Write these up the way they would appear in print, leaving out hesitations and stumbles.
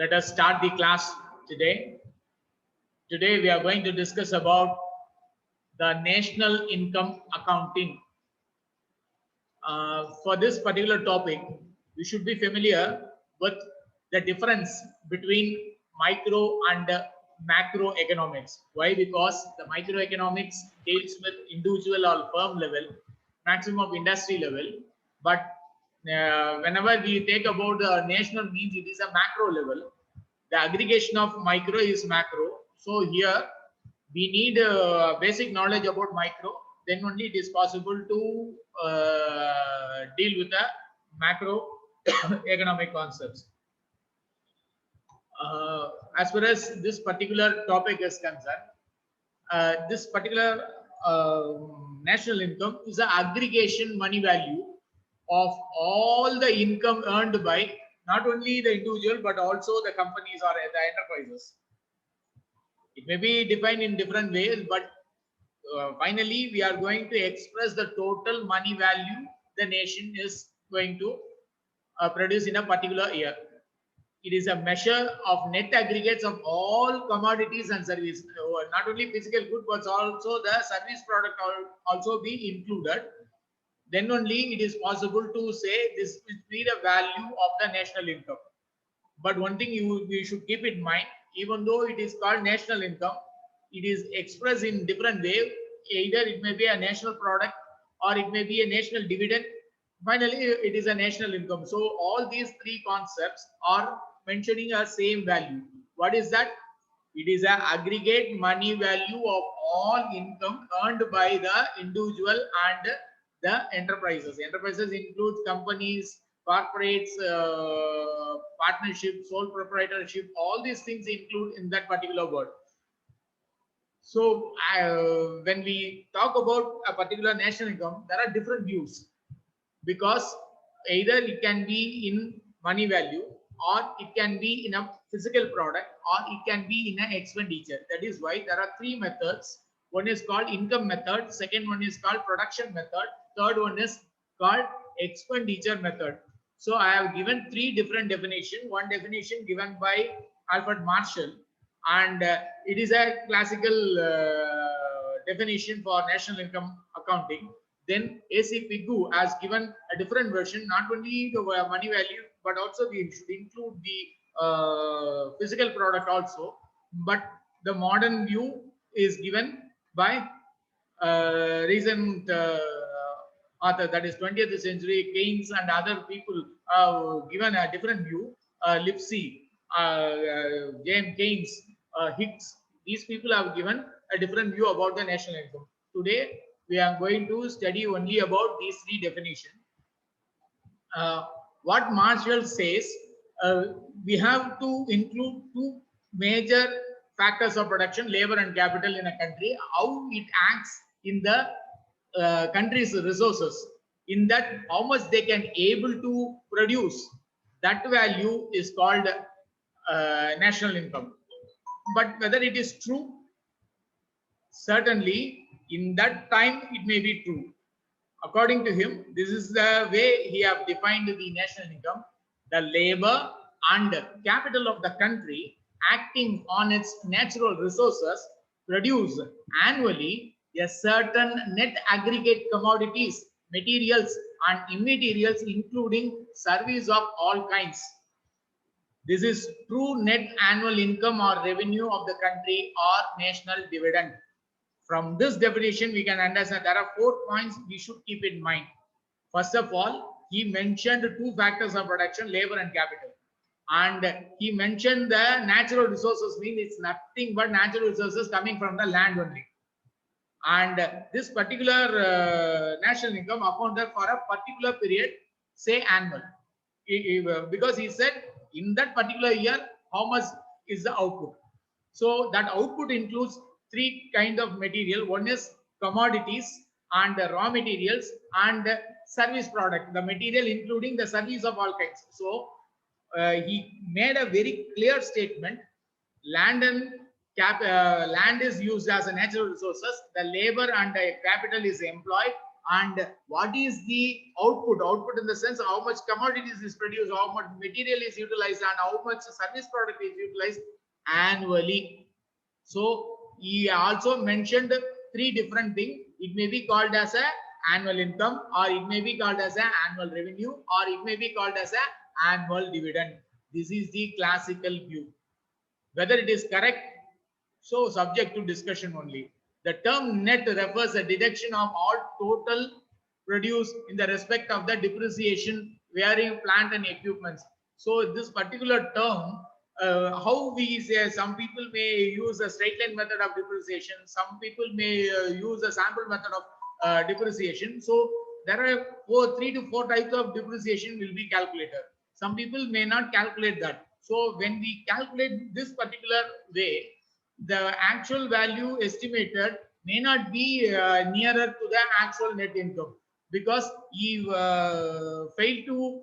Let us start the class today. Today we are going to discuss about the national income accounting. For this particular topic, you should be familiar with the difference between micro and macroeconomics. Why? Because the microeconomics deals with individual or firm level, maximum of industry level, but whenever we take about the national means, it is a macro level. The aggregation of micro is macro. So here we need basic knowledge about micro. Then only it is possible to deal with the macro economic concepts. As far as this particular topic is concerned, this particular national income is the aggregation money value of all the income earned by not only the individual but also the companies or the enterprises. It may be defined in different ways, but finally we are going to express the total money value the nation is going to produce in a particular year. It is a measure of net aggregates of all commodities and services, not only physical goods but also the service product also be included. Then only it is possible to say this will be the value of the national income. But one thing you should keep in mind, even though it is called national income, it is expressed in different way. Either it may be a national product or it may be a national dividend. Finally, it is a national income. So all these three concepts are mentioning a same value. What is that? It is an aggregate money value of all income earned by the individual and the enterprises. Enterprises include companies, corporates, partnership, sole proprietorship. All these things include in that particular word. So when we talk about a particular national income, there are different views, because either it can be in money value, or it can be in a physical product, or it can be in an expenditure. That is why there are three methods. One is called income method, second one is called production method, third one is called expenditure method. So I have given three different definitions. One definition given by Alfred Marshall, and it is a classical definition for national income accounting. Then A.C. Pigou has given a different version, not only the money value, but also we should include the physical product also. But the modern view is given by recent author, that is 20th century, Keynes and other people given a different view. Lipsy, James Keynes, Hicks, these people have given a different view about the national income. Today we are going to study only about these three definitions. What Marshall says, we have to include two major factors of production, labor and capital in a country, how it acts in the country's resources. In that, how much they can able to produce, that value is called national income. But whether it is true, certainly in that time it may be true. According to him, this is the way he have defined the national income: the labor and capital of the country acting on its natural resources produce annually a certain net aggregate commodities, materials and immaterials, including service of all kinds. This is true net annual income or revenue of the country or national dividend. From this definition, we can understand there are 4 points we should keep in mind. First of all, he mentioned two factors of production, labor and capital. And he mentioned the natural resources, means it's nothing but natural resources coming from the land only. And this particular national income accounted for a particular period, say annual. Because he said in that particular year, how much is the output. So that output includes three kinds of material. One is commodities and raw materials and service product, the material including the service of all kinds. So he made a very clear statement: land and land is used as a natural resources, the labor and capital is employed and what is the output? Output in the sense how much commodities is produced, how much material is utilized, and how much service product is utilized annually. So he also mentioned three different things. It may be called as a annual income, or it may be called as a annual revenue, or it may be called as a annual dividend. This is the classical view. Whether it is correct, so subject to discussion only. The term net refers a deduction of all total produce in the respect of the depreciation varying plant and equipments. So this particular term, how we say, some people may use a straight line method of depreciation, some people may use a sample method of depreciation. So there are 3 to 4 types of depreciation will be calculated. Some people may not calculate that. So when we calculate this particular way, the actual value estimated may not be nearer to the actual net income, because he failed to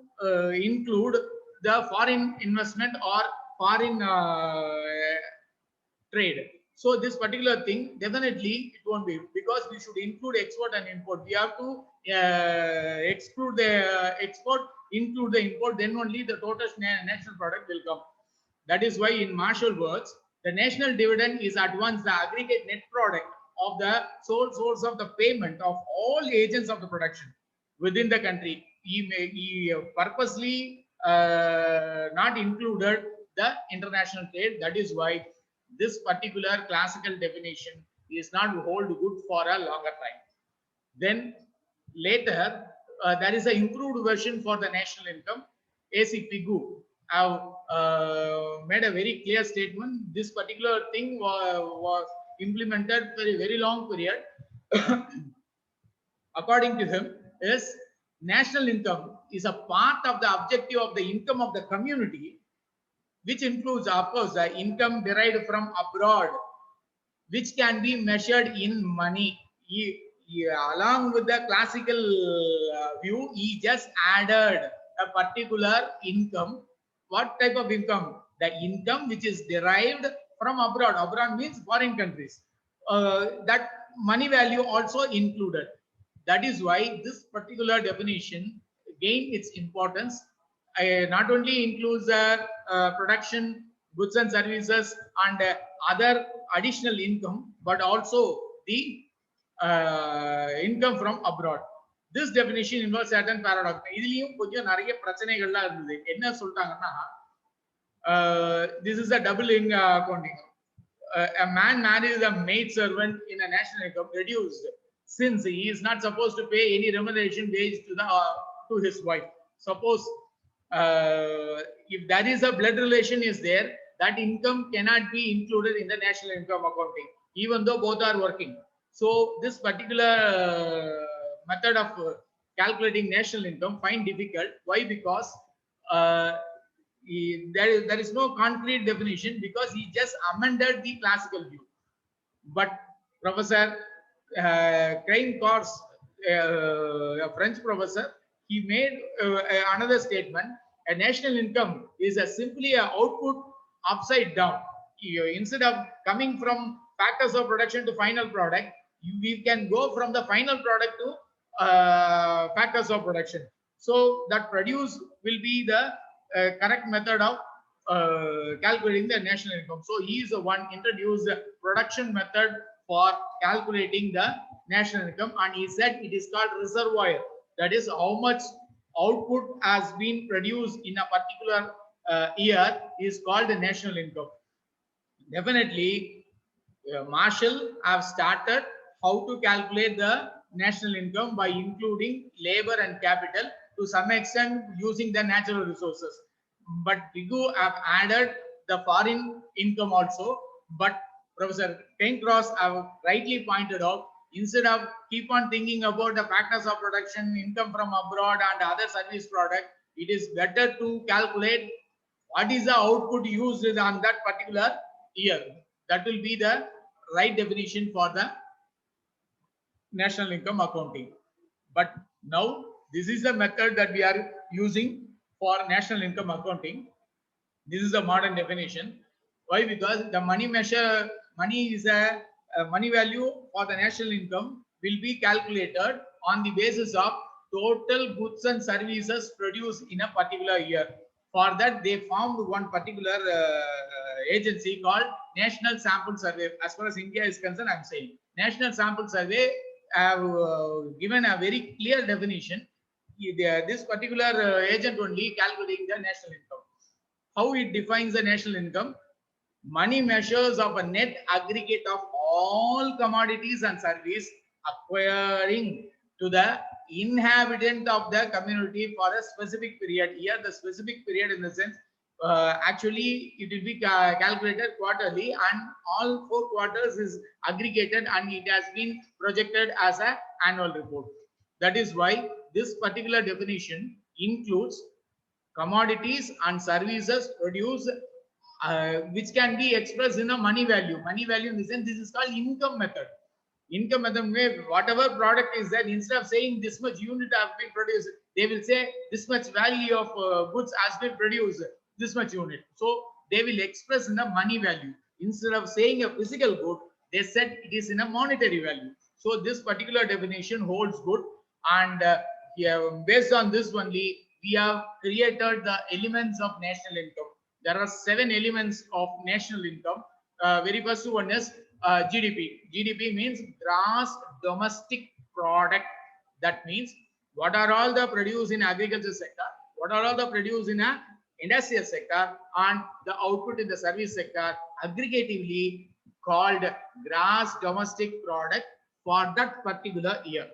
include the foreign investment or foreign trade. So this particular thing, definitely it won't be, because we should include export and import. We have to exclude the export, include the import, then only the total national product will come. That is why in Marshall words, the national dividend is at once the aggregate net product of the sole source of the payment of all agents of the production within the country. He purposely not included the international trade. That is why this particular classical definition is not hold good for a longer time. Then later, there is an improved version for the national income. AC Pigu have made a very clear statement. This particular thing was implemented for a very long period. According to him, is national income is a part of the objective of the income of the community, which includes, of course, the income derived from abroad, which can be measured in money. Along with the classical view, he just added a particular income. What type of income? The income which is derived from abroad. Abroad means foreign countries. That money value also included. That is why this particular definition gained its importance. Not only includes production, goods and services, and other additional income, but also the income from abroad. This definition involves certain paradox. இதுலயும் கொஞ்சம் நிறைய பிரச்சனைகள்லாம் இருந்தது. என்ன சொல்றாங்கன்னா, this is a double accounting. A man marries a maid servant in a national income reduced, since he is not supposed to pay any remuneration wage to his wife. Suppose if there is a blood relation is there, that income cannot be included in the national income accounting, even though both are working. So this particular method of calculating national income find difficult. Why? Because there is no concrete definition, because he just amended the classical view. But Professor Krain-Kors, a French professor, he made another statement. A national income is simply an output upside down. Instead of coming from factors of production to final product, we can go from the final product to factors of production. So that produce will be the correct method of calculating the national income. So he is the one introduced the production method for calculating the national income, and he said it is called reservoir. That is how much output has been produced in a particular year is called the national income. Definitely, Marshall have started how to calculate the national income by including labor and capital, to some extent using the natural resources. But Pigu have added the foreign income also. But Professor Krain-Kors have rightly pointed out, instead of keep on thinking about the factors of production, income from abroad and other service product, it is better to calculate what is the output used on that particular year. That will be the right definition for the national income accounting. But now this is the method that we are using for national income accounting. This is the modern definition. Why? Because the money is a money value for the national income will be calculated on the basis of total goods and services produced in a particular year. For that, they formed one particular agency called National Sample Survey. As far as India is concerned, I'm saying National Sample Survey have given a very clear definition. This particular agent only calculating the national income. How it defines the national income? Money measures of a net aggregate of all commodities and service acquiring to the inhabitant of the community for a specific period. Here, the specific period in the sense, actually, it will be calculated quarterly, and all 4 quarters is aggregated, and it has been projected as an annual report. That is why this particular definition includes commodities and services produced which can be expressed in a money value. Money value in the sense, this is called income method. Income method where whatever product is that, instead of saying this much unit have been produced, they will say this much value of goods has been produced, this much unit. So they will express in a money value. Instead of saying a physical good, they said it is in a monetary value. So this particular definition holds good, and based on this only, we have created the elements of national income. There are 7 elements of national income. Very first one is GDP. GDP means gross domestic product. That means what are all the produced in agriculture sector, what are all the produced in a industrial sector, and the output in the service sector, aggregatively called gross domestic product for that particular year.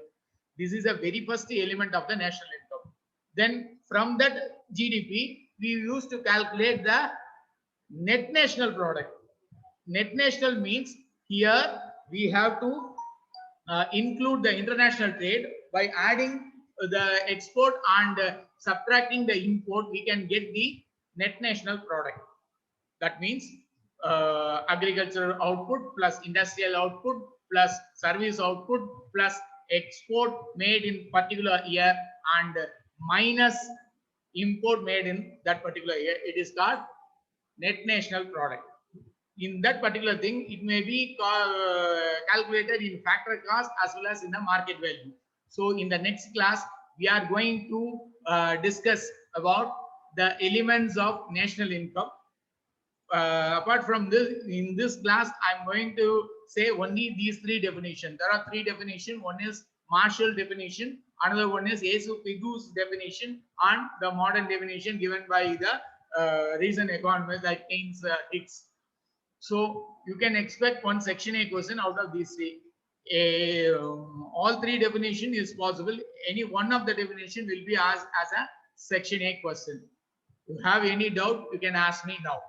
This is a very first element of the national income. Then from that GDP, we used to calculate the net national product. Net national means here we have to include the international trade. By adding the export and subtracting the import, we can get the net national product. That means agricultural output plus industrial output plus service output plus export made in particular year and minus import made in that particular year. It is called net national product. In that particular thing, it may be calculated in factor cost as well as in the market value. So in the next class, we are going to discuss about the elements of national income. Apart from this, in this class, I'm going to say only these 3 definitions. There are 3 definitions. One is Marshall definition, another one is Asu-Pigou's definition, and the modern definition given by the recent economists like Keynes, Hicks. So you can expect one section A question out of these 3. All 3 definition is possible. Any one of the definition will be asked as a section A question. If you have any doubt, you can ask me now.